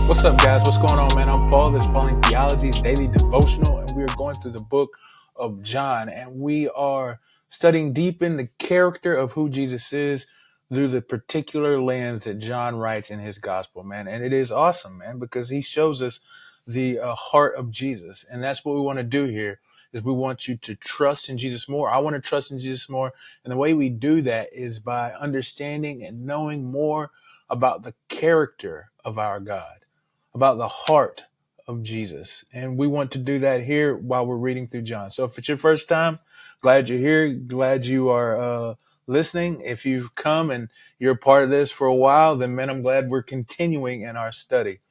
What's up, guys? What's going on, man? I'm Paul. This is Pauline Theology's daily devotional, and we are going through the book of John, and we are studying deep in the character of who Jesus is through the particular lens that John writes in his gospel, man. And it is awesome, man, because he shows us the heart of Jesus, and that's what we want to do here. Is we want you to trust in Jesus more. I want to trust in Jesus more, and the way we do that is by understanding and knowing more about the character of our God, about the heart of Jesus. And we want to do that here while we're reading through John. So if it's your first time, glad you're here. Glad you are listening. If you've come and you're a part of this for a while, then man, I'm glad we're continuing in our study.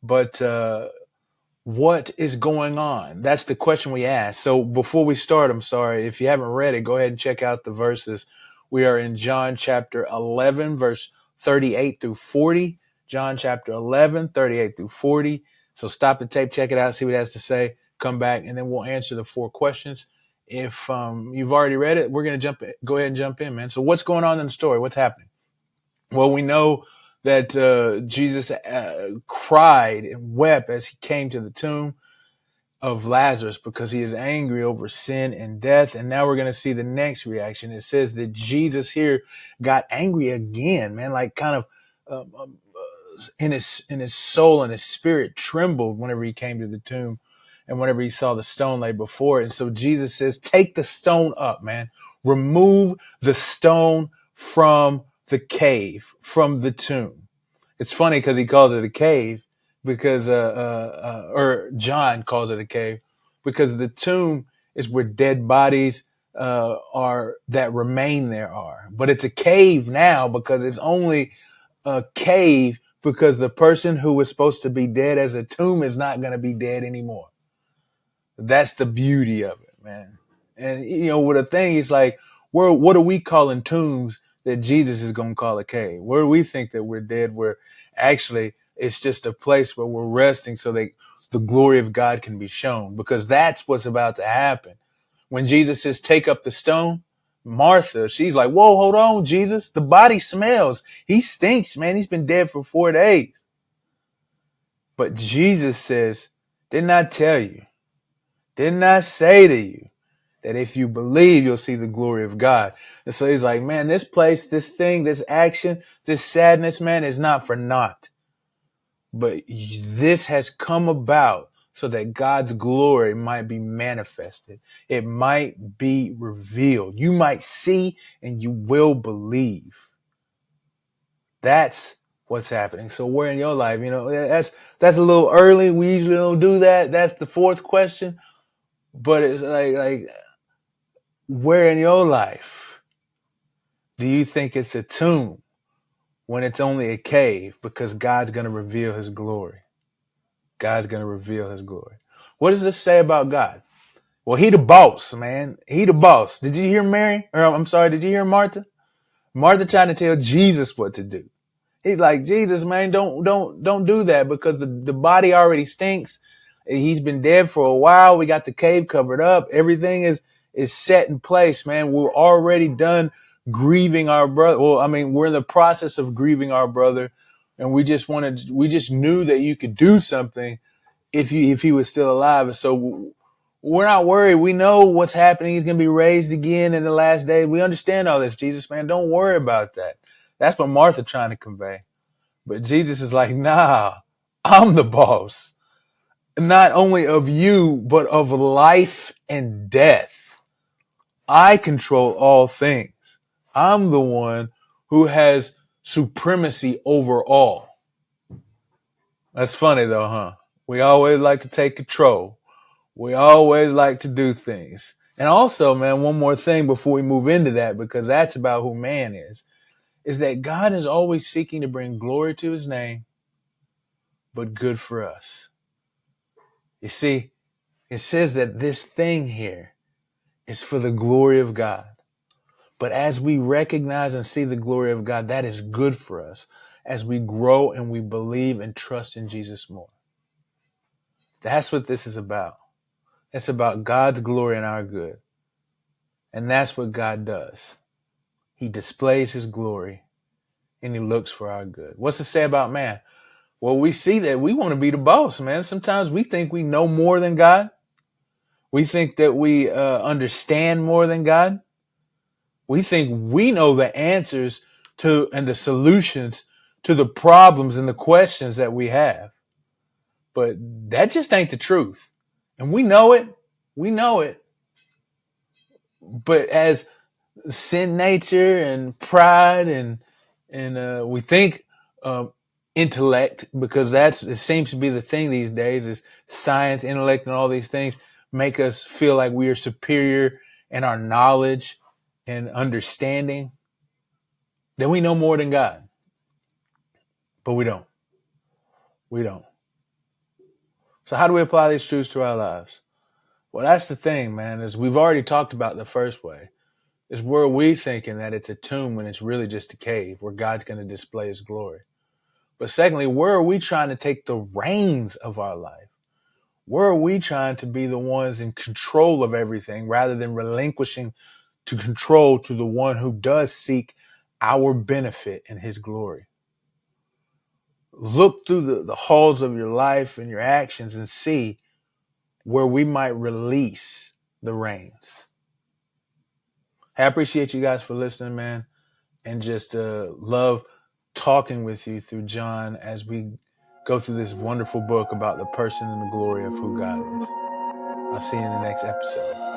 But what is going on? That's the question we ask. So before we start, I'm sorry, if you haven't read it, go ahead and check out the verses. We are in John chapter 11, verse 38 through 40. John chapter 11, 38 through 40. So stop the tape, check it out, see what it has to say, come back, and then we'll answer the 4 questions. If you've already read it, we're going to go ahead and jump in, man. So what's going on in the story? What's happening? Well, we know that Jesus cried and wept as he came to the tomb of Lazarus because he is angry over sin and death. And now we're going to see the next reaction. It says that Jesus here got angry again, man, like kind of in his soul and his spirit trembled whenever he came to the tomb and whenever he saw the stone lay before it. And so Jesus says, take the stone up, man. Remove the stone from the cave, from the tomb. It's funny because he calls it a cave because, or John calls it a cave because the tomb is where dead bodies are that remain there are. But it's a cave now because it's only a cave because the person who was supposed to be dead as a tomb is not going to be dead anymore. That's the beauty of it, man. And you know, with a thing, it's like, what are we calling tombs that Jesus is going to call a cave? Where do we think that we're dead? Where actually it's just a place where we're resting so that the glory of God can be shown, because that's what's about to happen. When Jesus says, take up the stone, Martha, she's like, whoa, hold on, Jesus. The body smells. He stinks, man. He's been dead for 4 days. But Jesus says, didn't I tell you? Didn't I say to you that if you believe, you'll see the glory of God? And so he's like, man, this place, this thing, this action, this sadness, man, is not for naught. But this has come about so that God's glory might be manifested. It might be revealed. You might see and you will believe. That's what's happening. So where in your life, you know, that's a little early. We usually don't do that. That's the 4th question. But it's like where in your life do you think it's a tomb when it's only a cave? Because God's going to reveal his glory. God's going to reveal his glory. What does this say about God? Well, he the boss, man. He the boss. Did you hear Mary? Or I'm sorry, did you hear Martha? Martha trying to tell Jesus what to do. He's like, Jesus, man, don't do that because the body already stinks. He's been dead for a while. We got the cave covered up. Everything is set in place, man. We're already done grieving our brother. Well, I mean, we're in the process of grieving our brother, and we just knew that you could do something if he was still alive. And so we're not worried. We know what's happening. He's going to be raised again in the last day. We understand all this, Jesus, man. Don't worry about that. That's what Martha trying to convey. But Jesus is like, nah, I'm the boss. Not only of you, but of life and death. I control all things. I'm the one who has supremacy over all. That's funny though, huh? We always like to take control. We always like to do things. And also, man, one more thing before we move into that, because that's about who man is that God is always seeking to bring glory to his name, but good for us. You see, it says that this thing here is for the glory of God. But as we recognize and see the glory of God, that is good for us as we grow and we believe and trust in Jesus more. That's what this is about. It's about God's glory and our good. And that's what God does. He displays his glory and he looks for our good. What's to say about man? Well, we see that we want to be the boss, man. Sometimes we think we know more than God. We think that we understand more than God. We think we know the answers to and the solutions to the problems and the questions that we have. But that just ain't the truth. And we know it. We know it. But as sin nature and pride and we think intellect, because that's it seems to be the thing these days, is science, intellect, and all these things make us feel like we are superior in our knowledge and understanding, then we know more than God. But we don't. So how do we apply these truths to our lives? Well, that's the thing, man, is we've already talked about the first way. Is where we thinking that it's a tomb when it's really just a cave where God's going to display his glory. But secondly, where are we trying to take the reins of our life? Where are we trying to be the ones in control of everything rather than relinquishing to control to the one who does seek our benefit and his glory? Look through the halls of your life and your actions and see where we might release the reins. I appreciate you guys for listening, man, and just love talking with you through John as we go through this wonderful book about the person and the glory of who God is. I'll see you in the next episode.